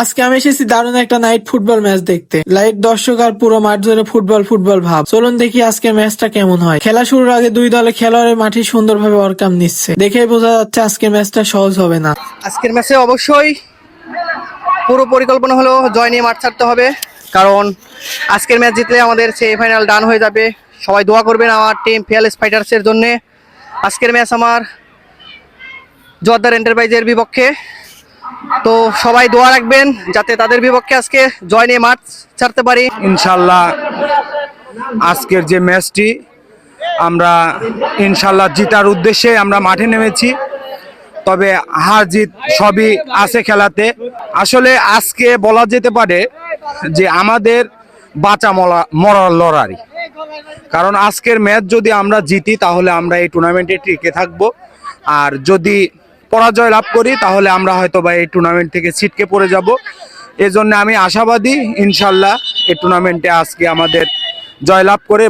আজকে আমি এসেছি দারুণ একটা নাইট ফুটবল ম্যাচ দেখতে। লাইট দর্শক আর পুরো মাঠ জুড়ে ফুটবল ফুটবল ভাব। চলুন দেখি আজকের ম্যাচটা কেমন হয়। খেলা শুরুর আগে দুই দলে খেলোয়াড়ের মাঠে সুন্দরভাবে ওয়ার্কআপ নিচ্ছে, দেখেই বোঝা যাচ্ছে আজকের ম্যাচটা সহজ হবে না। আজকের ম্যাচে অবশ্যই পুরো পরিকল্পনা হলো জয় নিয়ে মাঠ ছাড়তে হবে, কারণ আজকের ম্যাচ জিতলে আমাদের সেমিফাইনাল ডান হয়ে যাবে। সবাই দোয়া করবেন আমার টিম ফিয়ারলেস ফাইটার্সের জন্য। আজকের ম্যাচ আমার জোয়ারদার এন্টারপ্রাইজের বিপক্ষে, তো সবাই দোয়া রাখবেন যাতে তাদের বিপক্ষে আজকে জয় নিয়ে মাঠ ছাড়তে পারি। ইনশাল্লাহ আজকের যে ম্যাচটি আমরা ইনশাল্লাহ জিতার উদ্দেশ্যে আমরা মাঠে নেমেছি, তবে হার জিত সবই আছে খেলাতে। আসলে আজকে বলা যেতে পারে যে আমাদের বাঁচা মরার লড়াই, কারণ আজকের ম্যাচ যদি আমরা জিতি তাহলে আমরা এই টুর্নামেন্টে টিকে থাকব, আর যদি পরাজয় লাভ করি তাহলে আমরা হয়তো বা এই টুর্নামেন্ট থেকে ছিটকে পড়ে যাব। এজন্য আমি আশাবাদী ইনশাল্লাহ এই টুর্নামেন্টে আজকে আমাদের জয়লাভ করে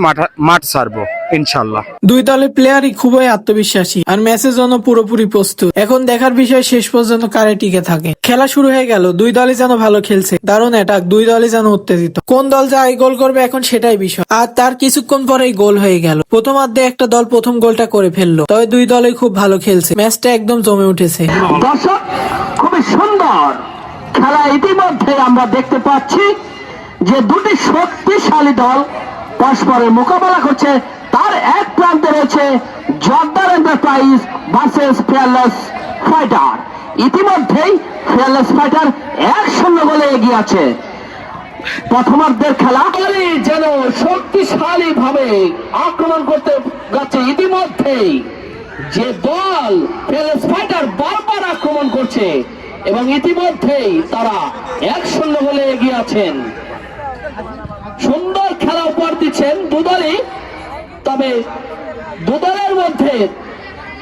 মাঠ ছাড়বো ইনশাল্লাহ। দুই দলের প্লেয়ারই খুবই আত্মবিশ্বাসী আর ম্যাচের জন্য পুরোপুরি প্রস্তুত। এখন দেখার বিষয় শেষ পর্যন্ত কারে টিকে থাকে। খেলা শুরু হয়ে গেল, দুই দলই যেন ভালো খেলছে, দারুণ অ্যাটাক, দুই দলই যেন উত্তেজিত। কোন দল যে আগে গোল করবে এখন সেটাই বিষয়। আর তার কিছুক্ষণ পরেই গোল হয়ে গেল। প্রথমার্ধে একটা দল প্রথম গোলটা করে ফেললো, তবে দুই দলই খুব ভালো খেলছে, ম্যাচটা একদম জমে উঠেছে। দর্শক, খুবই সুন্দর খেলা ইতিমধ্যে আমরা দেখতে পাচ্ছি যে দুটি শক্তিশালী দল পরস্পরের মোকাবেলা করছে। তার এক প্রান্তে রয়েছে Joardar enterprise versus fearless fighter. ইতিমধ্যেই ফিয়ারলেস ফাইটার 1-0 গোলে এগিয়ে আছে। প্রথমার্ধের খেলা যেন শক্তিশালী ভাবে আক্রমণ করতে যাচ্ছে। ইতিমধ্যেই যে দল ফিয়ারলেস ফাইটার বারবার আক্রমণ করছে এবং ইতিমধ্যেই তারা 1-0 গোলে এগিয়ে আছেন। সুন্দর খেলা উপহার দিচ্ছেন দুদলই, তবে দুদলের মধ্যে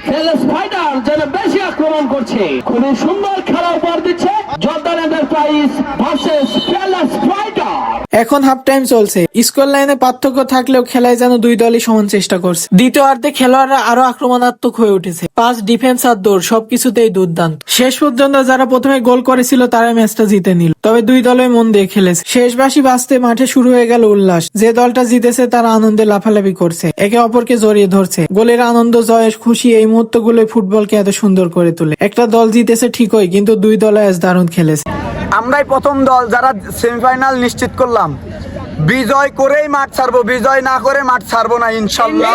ফিয়ারলেস ফাইটার যেন বেশি আক্রমণ করছে। খুবই সুন্দর খেলা উপহার দিচ্ছে Joardar enterprise versus fearless fighter. এখন হাফ টাইম চলছে, স্কোর লাইনে পার্থক্য থাকলেও খেলায় যেন দুই দলই সমান চেষ্টা করছে। দ্বিতীয়ার্ধে খেলোয়াড়রা আরো আক্রমণাত্মক হয়ে উঠেছে, পাস, ডিফেন্স আর দৌড় সবকিছুতেই দুর্দান্ত। শেষ পর্যন্ত যারা প্রথমে গোল করেছিল তারাই ম্যাচটা জিতে নিল, তবে দুই দলই মন দিয়ে খেলেছে। শেষ বাঁশি বাজতে মাঠে শুরু হয়ে গেল উল্লাস। যে দলটা জিতেছে তারা আনন্দে লাফালাফি করছে, একে অপরকে জড়িয়ে ধরছে। গোলের আনন্দ, জয়ের খুশি, এই মুহূর্তগুলো ফুটবলকে এত সুন্দর করে তোলে। একটা দল জিতেছে ঠিকই, কিন্তু দুই দল আজ দারুণ খেলেছে। আমরাই প্রথম দল যারা সেমিফাইনাল নিশ্চিত করলাম। বিজয় করেই মাঠ ছাড়বো, বিজয় না করে মাঠ ছাড়বো না ইনশাল্লাহ।